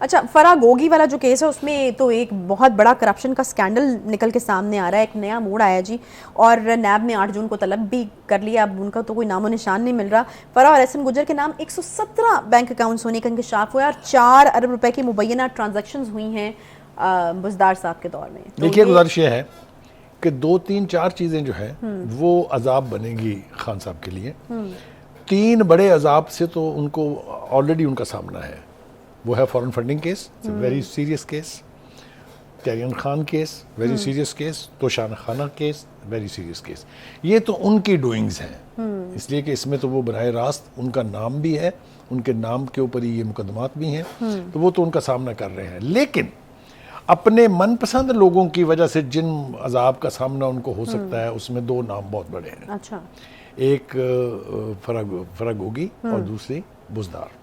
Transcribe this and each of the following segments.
اچھا، فرح گوگی والا جو کیس ہے اس میں تو ایک بہت بڑا کرپشن کا سکینڈل نکل کے سامنے آ رہا ہے، ایک نیا موڑ آیا جی، اور نیب نے 8 جون کو طلب بھی کر لیا، اب ان کا تو کوئی نام و نشان نہیں مل رہا۔ فرح اور احسن گجر کے نام 117 بینک اکاؤنٹس ہونے کا انکشاف ہوا اور 4 ارب روپے کی مبینہ ٹرانزیکشنز ہوئی ہیں بزدار صاحب کے دور میں۔ دیکھیے گزارش یہ ہے کہ 2-3-4 چیزیں جو ہیں وہ عذاب بنے گی خان صاحب کے لیے۔ 3 بڑے عذاب سے تو ان کو آلریڈی ان کا سامنا ہے، وہ ہے foreign funding case, very serious case, Tyrian Khan case, very serious case, Toshakhana case, very serious case. یہ تو ان کی ڈوئنگز ہیں، اس لیے کہ اس میں تو وہ براہ راست ان کا نام بھی ہے، ان کے نام کے اوپر ہی یہ مقدمات بھی ہیں، تو وہ تو ان کا سامنا کر رہے ہیں۔ لیکن اپنے من پسند لوگوں کی وجہ سے جن عذاب کا سامنا ان کو ہو سکتا ہے، اس میں 2 نام بہت بڑے ہیں۔ اچھا، ایک فرح گوگی اور دوسری بزدار۔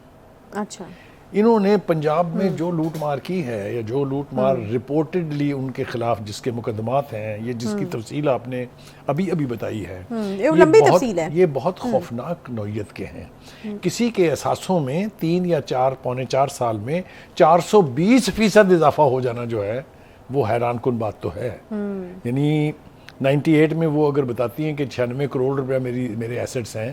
اچھا، انہوں نے پنجاب میں جو لوٹ مار کی ہے، یا جو لوٹ مار رپورٹڈلی ان کے خلاف جس کے مقدمات ہیں، یہ جس کی تفصیل آپ نے ابھی بتائی ہے، لمبی تفصیل ہے، یہ بہت خوفناک نوعیت کے ہیں۔ کسی کے احساسوں میں 3 یا 4 سال میں 420% اضافہ ہو جانا جو ہے وہ حیران کن بات تو ہے۔ یعنی 98 میں وہ اگر بتاتی ہیں کہ 96 کروڑ روپے میرے ایسٹس ہیں،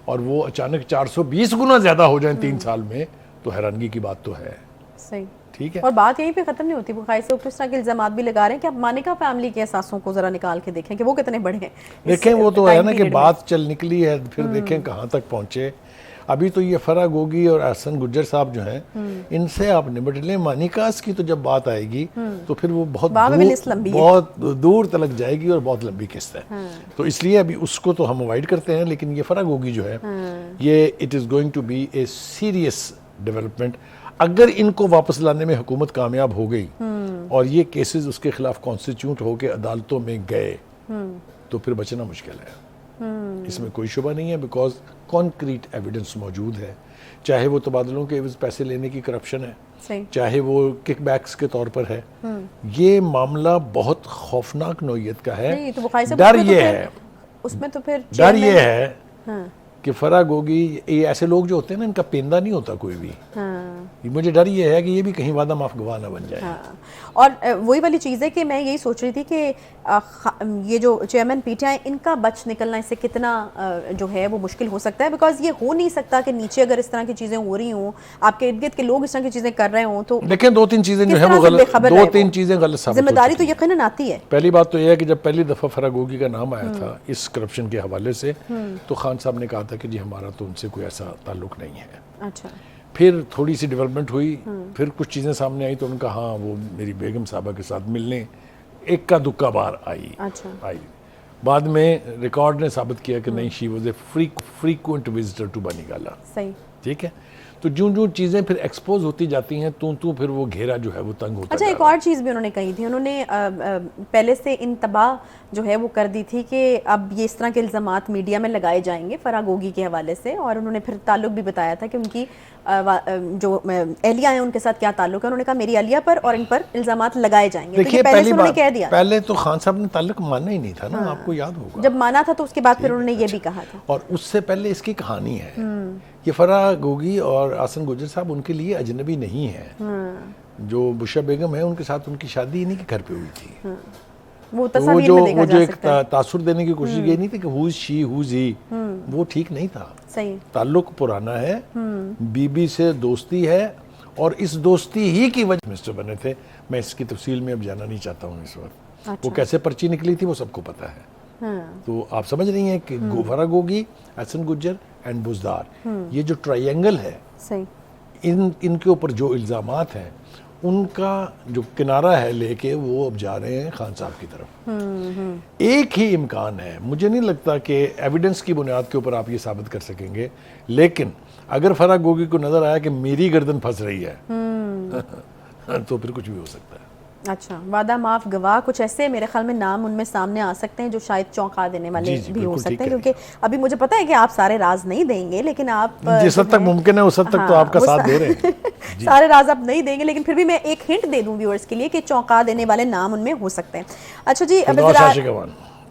اور وہ اچانک 420 گنا زیادہ ہو جائیں 3 سال میں، تو حیرانگی کی بات تو ہے۔ صحیح، ٹھیک ہے، اور بات یہیں پہ ختم نہیں ہوتی، بخاری سے اس طرح کے الزامات بھی لگا رہے ہیں کہ آپ مانیکا فیملی کے احساسوں کو ذرا نکال کے دیکھیں کہ وہ کتنے بڑے ہیں۔ دیکھیں وہ تو ہے نا کہ بات چل نکلی ہے، پھر دیکھیں کہاں تک پہنچے۔ ابھی تو یہ فرح گوگی اور احسن گجر صاحب جو ہیں، ان سے آپ نمٹ لیں۔ مانیکاس کی تو جب بات آئے گی تو پھر وہ بہت دور تلک جائے گی اور بہت لمبی قسط ہے، تو اس لیے ابھی اس کو تو ہم اوائڈ کرتے ہیں۔ لیکن یہ فرح گوگی جو ہے، یہ it is going to be a serious development. اگر ان کو واپس لانے میں حکومت کامیاب ہو گئی اور یہ کیسز اس کے خلاف کانسٹیٹیوٹ ہو کے عدالتوں میں گئے، تو پھر بچنا مشکل ہے، اس میں کوئی شبہ نہیں ہے، بیکاز کانکریٹ ایویڈنس موجود ہے۔ چاہے وہ تبادلوں کے عوض پیسے لینے کی کرپشن ہے، چاہے وہ کک بیکس کے طور پر ہے، یہ معاملہ بہت خوفناک نوعیت کا ہے۔ ڈر یہ ہے کہ فرح گوگی، یہ ایسے لوگ جو ہوتے ہیں نا، ان کا پیندہ نہیں ہوتا کوئی بھی۔ مجھے ڈر یہ ہے کہ یہ بھی کہیں وعدہ معاف گواہ نہ بن جائے۔ اور وہی والی چیز ہے کہ میں یہی سوچ رہی تھی کہ یہ جو چیئرمین پی ٹی آئی، ان کا بچ نکلنا اس سے کتنا جو ہے وہ مشکل ہو سکتا ہے، بیکاز یہ ہو نہیں سکتا کہ نیچے اگر اس طرح کی چیزیں ہو رہی ہوں، آپ کے ارد گرد کے لوگ اس طرح کی چیزیں کر رہے ہوں، تو دیکھیں 2-3 چیزیں جو ہیں وہ غلط، 2-3 چیزیں غلط ثابت ذمہ داری تو یقیناً آتی ہے۔ پہلی بات تو یہ ہے کہ جب پہلی دفعہ فرح گوگی کا نام آیا تھا اس کرپشن کے حوالے سے، تو خان صاحب نے کہا تھا کہ جی ہمارا تو ان سے کوئی ایسا تعلق نہیں ہے۔ اچھا، پھر تھوڑی سی ڈیولپمنٹ ہوئی، پھر کچھ چیزیں سامنے آئی، تو ان کا ہاں وہ میری بیگم صاحبہ کے ساتھ ملنے ایک کا دکا بار آئی۔ بعد میں ریکارڈ نے ثابت کیا کہ نہیں، she was a frequent visitor to Bani Gala. صحیح، ٹھیک ہے، تو جو چیزیں پھر ایکسپوز ہوتی جاتی ہیں تو پھر وہ گھیرا جو ہے وہ تنگ ہوتا ہے۔ اچھا، ایک اور چیز بھی انہوں نے کہی تھی، انہوں نے پہلے سے انتباہ جو ہے وہ کر دی تھی کہ اب یہ اس طرح کے الزامات میڈیا میں لگائے جائیں گے فرح گوگی کے حوالے سے، اور انہوں نے پھر تعلق بھی بتایا تھا کہ ان کی جو اہلیہ ہیں ان کے ساتھ کیا تعلق ہے۔ انہوں نے کہا میری اہلیہ پر اور ان پر الزامات لگائے جائیں گے۔ دیکھیے پہلے تو خان صاحب نے تعلق ماننا ہی نہیں تھا نا، آپ کو یاد ہوگا۔ جب مانا تھا تو اس کے بعد پھر انہوں نے یہ بھی کہا تھا، اور اس سے پہلے اس کی کہانی ہے، یہ فرح گوگی اور احسن گجر صاحب ان کے لیے اجنبی نہیں ہے۔ جو بشا بیگم ہے ان کے ساتھ ان کی شادی انہی کے گھر پہ ہوئی تھی۔ وہ جو ایک تاثر دینے کی کوشش یہ نہیں تھی کہ ہوز شی ہوز ہی، وہ ٹھیک نہیں تھا۔ تعلق پرانا ہے، بی بی سے دوستی ہے، اور اس دوستی ہی کی وجہ منسٹر بنے تھے۔ میں اس کی تفصیل میں اب جانا نہیں چاہتا ہوں اس وقت، وہ کیسے پرچی نکلی تھی وہ سب کو پتا ہے۔ تو آپ سمجھ رہی ہیں کہ فرح گوگی، احسن گجر اینڈ بزدار، یہ جو ٹرائینگل ہے، ان کے اوپر جو الزامات ہیں، ان کا جو کنارہ ہے لے کے وہ اب جا رہے ہیں خان صاحب کی طرف۔ ایک ہی امکان ہے، مجھے نہیں لگتا کہ ایویڈنس کی بنیاد کے اوپر آپ یہ ثابت کر سکیں گے، لیکن اگر فرح گوگی کو نظر آیا کہ میری گردن پھنس رہی ہے تو پھر کچھ بھی ہو سکتا ہے۔ اچھا، وعدہ معاف گواہ، کچھ ایسے میرے خیال میں نام ان میں سامنے آ سکتے ہیں جو شاید چونکا دینے والے بھی ہو سکتے ہیں، کیونکہ ابھی مجھے پتا ہے کہ آپ سارے راز نہیں دیں گے، لیکن آپ جس حد تک ممکن ہے اس حد تک تو آپ کا ساتھ دے رہے ہیں۔ سارے راز آپ نہیں دیں گے، لیکن پھر بھی میں ایک ہنٹ دے دوں ویورز کے لیے کہ چونکا دینے والے نام ان میں ہو سکتے ہیں۔ اچھا جی،